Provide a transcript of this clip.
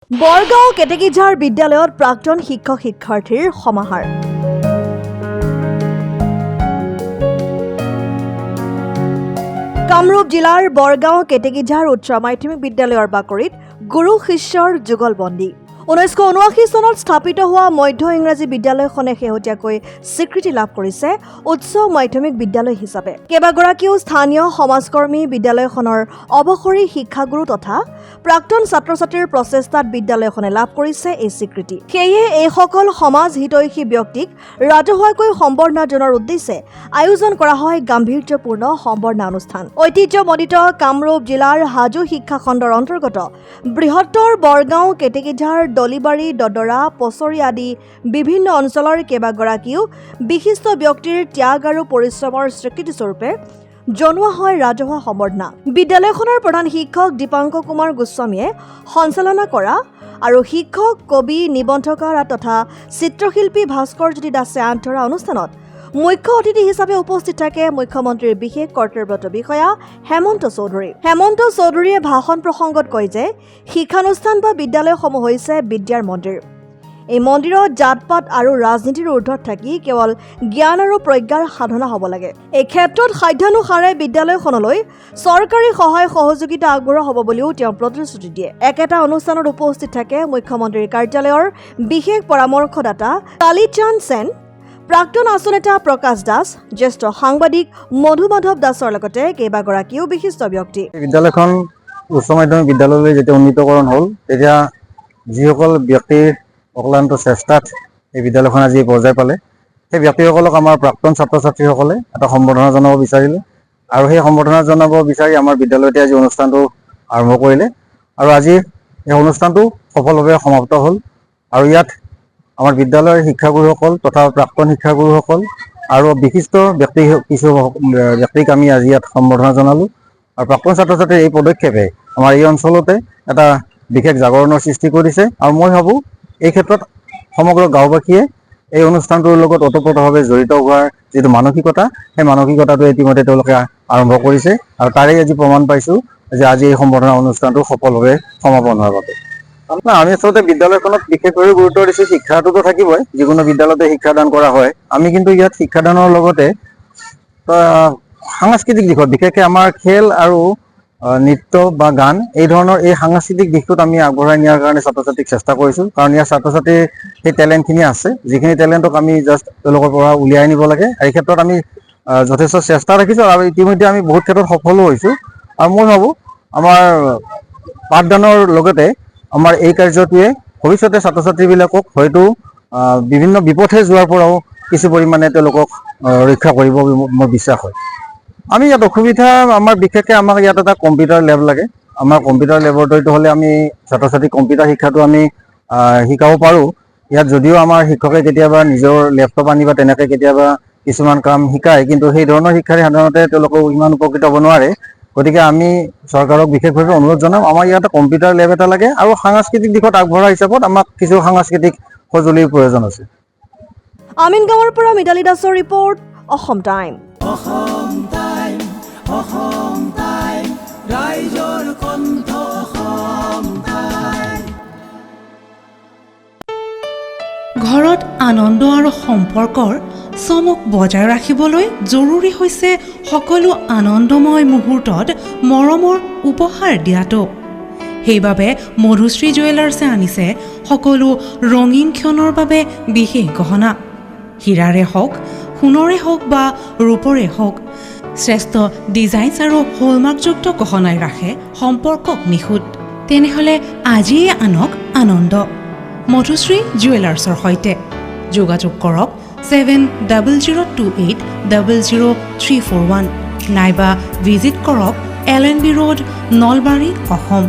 বৰগাঁও কেতেকীঝাৰ বিদ্যালয়ত প্ৰাক্তন শিক্ষক-শিক্ষাৰ্থীৰ সমাহাৰ। কামৰূপ জিলাৰ বৰগাঁও কেতেকীঝাৰ উচ্চ মাধ্যমিক বিদ্যালয়ৰ বাকৰিত গুৰু শিষ্যৰ যুগলবন্দী। 1979 চনত স্থাপিত হোৱা মধ্য ইংৰাজী বিদ্যালয়খনে শেহতীয়াকৈ স্বীকৃতি লাভ কৰিছে উচ্চ মাধ্যমিক বিদ্যালয় হিচাপে। কেইবাগৰাকীও স্থানীয় সমাজকৰ্মী বিদ্যালয়খনৰ অৱসৰী শিক্ষাগুৰু তথা প্ৰাক্তন ছাত্ৰ-ছাত্ৰীৰ প্ৰচেষ্টাত বিদ্যালয়খনে লাভ কৰিছে এই স্বীকৃতি। সেয়ে এইসকল সমাজ হিতৈষী ব্যক্তিক ৰাজহুৱাকৈ সম্বৰ্ধনা জনোৱাৰ উদ্দেশ্যে আয়োজন কৰা হয় গাম্ভীৰ্যপূৰ্ণ সম্বৰ্ধনা অনুষ্ঠান। ঐতিহ্যমণ্ডিত কামৰূপ জিলাৰ হাজো শিক্ষা খণ্ডৰ অন্তৰ্গত বৃহত্তৰ বৰগাঁও কেতেকীঝাৰ দলিবাৰী দদৰা পছৰি আদি বিভিন্ন অঞ্চলৰ কেইবাগৰাকীও বিশিষ্ট ব্যক্তিৰ ত্যাগ আৰু পৰিশ্ৰমৰ স্বীকৃতিস্বৰূপে জনোৱা হয় ৰাজহুৱা সম্বৰ্ধনা। বিদ্যালয়খনৰ প্ৰধান শিক্ষক দীপাংকৰ কুমাৰ গোস্বামীয়ে সঞ্চালনা কৰা আৰু শিক্ষক কবি নিবন্ধকাৰ তথা চিত্ৰশিল্পী ভাস্কৰজ্যোতি দাসে আন্তৰা অনুষ্ঠানত মুখ্য অতিথি হিচাপে উপস্থিত থাকে মুখ্যমন্ত্ৰীৰ বিশেষ কৰ্তব্যৰত বিষয়া হেমন্ত চৌধুৰী। হেমন্ত চৌধুৰীয়ে ভাষণ প্ৰসংগত কয় যে শিক্ষানুষ্ঠান বা বিদ্যালয়সমূহ হৈছে বিদ্যাৰ মন্দিৰ। এই মন্দিৰত জাত-পাত আৰু ৰাজনীতিৰ ঊৰ্ধত থাকি কেৱল জ্ঞান আৰু প্ৰজ্ঞাৰ সাধনা হ'ব লাগে। এই ক্ষেত্ৰত সাধ্যানুসাৰে বিদ্যালয়খনলৈ চৰকাৰী সহায় সহযোগিতা আগবঢ়োৱা হ'ব বুলিও তেওঁ প্ৰতিশ্ৰুতি দিয়ে। একেটা অনুষ্ঠানত উপস্থিত থাকে মুখ্যমন্ত্ৰীৰ কাৰ্যালয়ৰ বিশেষ পৰামৰ্শদাতা কালীচান্দ সেন, প্ৰাক্তন আচনেতা প্ৰকাশ দাস, জ্যেষ্ঠ সাংবাদিক মধু মাধৱ দাসৰ লগতে কেইবাগৰাকীও বিশিষ্ট ব্যক্তি। বিদ্যালয়খন উচ্চ মাধ্যমিক বিদ্যালয়লৈ যেতিয়া উন্নীতকৰণ হ'ল তেতিয়া যিসকল ব্যক্তিৰ অক্লান্ত চেষ্টাত এই বিদ্যালয়খন আজি পৰ্যায় পালে সেই ব্যক্তিসকলক আমাৰ প্ৰাক্তন ছাত্ৰ ছাত্ৰীসকলে এটা সম্বৰ্ধনা জনাব বিচাৰিলে আৰু সেই সম্বৰ্ধনা জনাব বিচাৰি আমাৰ বিদ্যালয়তে আজি অনুষ্ঠানটো আৰম্ভ কৰিলে আৰু আজি এই অনুষ্ঠানটো সফলভাৱে সমাপ্ত হ'ল আৰু ইয়াত আমাৰ বিদ্যালয়ৰ শিক্ষাগুৰুসকল তথা প্ৰাক্তন শিক্ষাগুৰুসকল আৰু বিশিষ্ট ব্যক্তি কিছু ব্যক্তিক আমি আজি ইয়াত সম্বৰ্ধনা জনালোঁ আৰু প্ৰাক্তন ছাত্ৰ ছাত্ৰীৰ এই পদক্ষেপে আমাৰ এই অঞ্চলতে এটা বিশেষ জাগৰণৰ সৃষ্টি কৰিছে আৰু মই ভাবোঁ এই ক্ষেত্ৰত সমগ্ৰ গাঁওবাসীয়ে এই অনুষ্ঠানটোৰ লগত ওতপ্ৰোতভাৱে জড়িত হোৱাৰ যিটো মানসিকতা সেই মানসিকতাটো ইতিমধ্যে তেওঁলোকে আৰম্ভ কৰিছে আৰু তাৰেই আজি প্ৰমাণ পাইছোঁ যে আজি এই সম্বৰ্ধনা অনুষ্ঠানটো সফলভাৱে সমাপন হোৱাৰ বাবে। আমি আচলতে বিদ্যালয়খনত বিশেষভাৱে গুৰুত্ব দিছোঁ। শিক্ষাটোতো থাকিবই, যিকোনো বিদ্যালয়তে শিক্ষাদান কৰা হয়। আমি কিন্তু ইয়াত শিক্ষাদানৰ লগতে সাংস্কৃতিক দিশত বিশেষকৈ আমাৰ খেল আৰু নৃত্য বা গান এই ধৰণৰ এই সাংস্কৃতিক দিশটোত আমি আগবঢ়াই নিয়াৰ কাৰণে ছাত্ৰ ছাত্ৰীক চেষ্টা কৰিছোঁ। কাৰণ ইয়াৰ ছাত্ৰ ছাত্ৰীৰ সেই টেলেণ্টখিনি আছে, যিখিনি টেলেণ্টক আমি জাষ্ট তেওঁলোকৰ পৰা উলিয়াই নিব লাগে। এই ক্ষেত্ৰত আমি যথেষ্ট চেষ্টা ৰাখিছোঁ আৰু ইতিমধ্যে আমি বহুত ক্ষেত্ৰত সফলো হৈছোঁ আৰু মই ভাবোঁ আমাৰ পাঠদানৰ লগতে আমাৰ এই কাৰ্যটোৱে ভৱিষ্যতে ছাত্ৰ ছাত্ৰীবিলাকক হয়তো বিভিন্ন বিপথে যোৱাৰ পৰাও কিছু পৰিমাণে তেওঁলোকক ৰক্ষা কৰিব বুলি মোৰ বিশ্বাস হয়। আমি ইয়াত অসুবিধা আমাৰ বিশেষকৈ আমাক ইয়াত এটা কম্পিউটাৰ লেব লাগে। আমাৰ কম্পিউটাৰ লেবৰেটৰীটো হ'লে আমি ছাত্ৰ ছাত্ৰীক কম্পিউটাৰ শিক্ষাটো আমি শিকাব পাৰোঁ। ইয়াত যদিও আমাৰ শিক্ষকে কেতিয়াবা নিজৰ লেপটপ আনি বা তেনেকৈ কেতিয়াবা কিছুমান কাম শিকায়, কিন্তু সেই ধৰণৰ শিক্ষাৰে সাধাৰণতে তেওঁলোকক ইমান উপকৃত হ'ব নোৱাৰে। গতিকে আমি চৰকাৰক বিশেষভাৱে অনুৰোধ জনাম, আমাৰ ইয়াত কম্পিউটাৰ লেব এটা লাগে আৰু সাংস্কৃতিক দিশত আগবঢ়া হিচাপত আমাক কিছু সাংস্কৃতিক সঁজুলিৰ প্ৰয়োজন আছে। আমিনগাঁৱৰ পৰা মিতালী দাসৰ ৰিপৰ্ট, অসম টাইম। ঘৰত আনন্দ আৰু সম্পৰ্কৰ চমক বজাই ৰাখিবলৈ জৰুৰী হৈছে সকলো আনন্দময় মুহূৰ্তত মৰমৰ উপহাৰ দিয়াটো। সেইবাবে মধুশ্ৰী জুৱেলাৰ্ছে আনিছে সকলো ৰঙীন ক্ষণৰ বাবে বিশেষ গহনা। হীৰাৰে হওক, সোণৰে হওক বা ৰূপৰে হওক, শ্ৰেষ্ঠ ডিজাইনছ আৰু হলমাৰ্কযুক্ত গহনাই ৰাখে সম্পৰ্কক নিখুঁত। তেনেহ'লে আজিয়ে আনক আনন্দ মধুশ্ৰী জুৱেলাৰ্ছৰ সৈতে। যোগাযোগ কৰক 7028000341 নাইবা ভিজিট কৰক LNB ৰোড, নলবাৰী, অসম।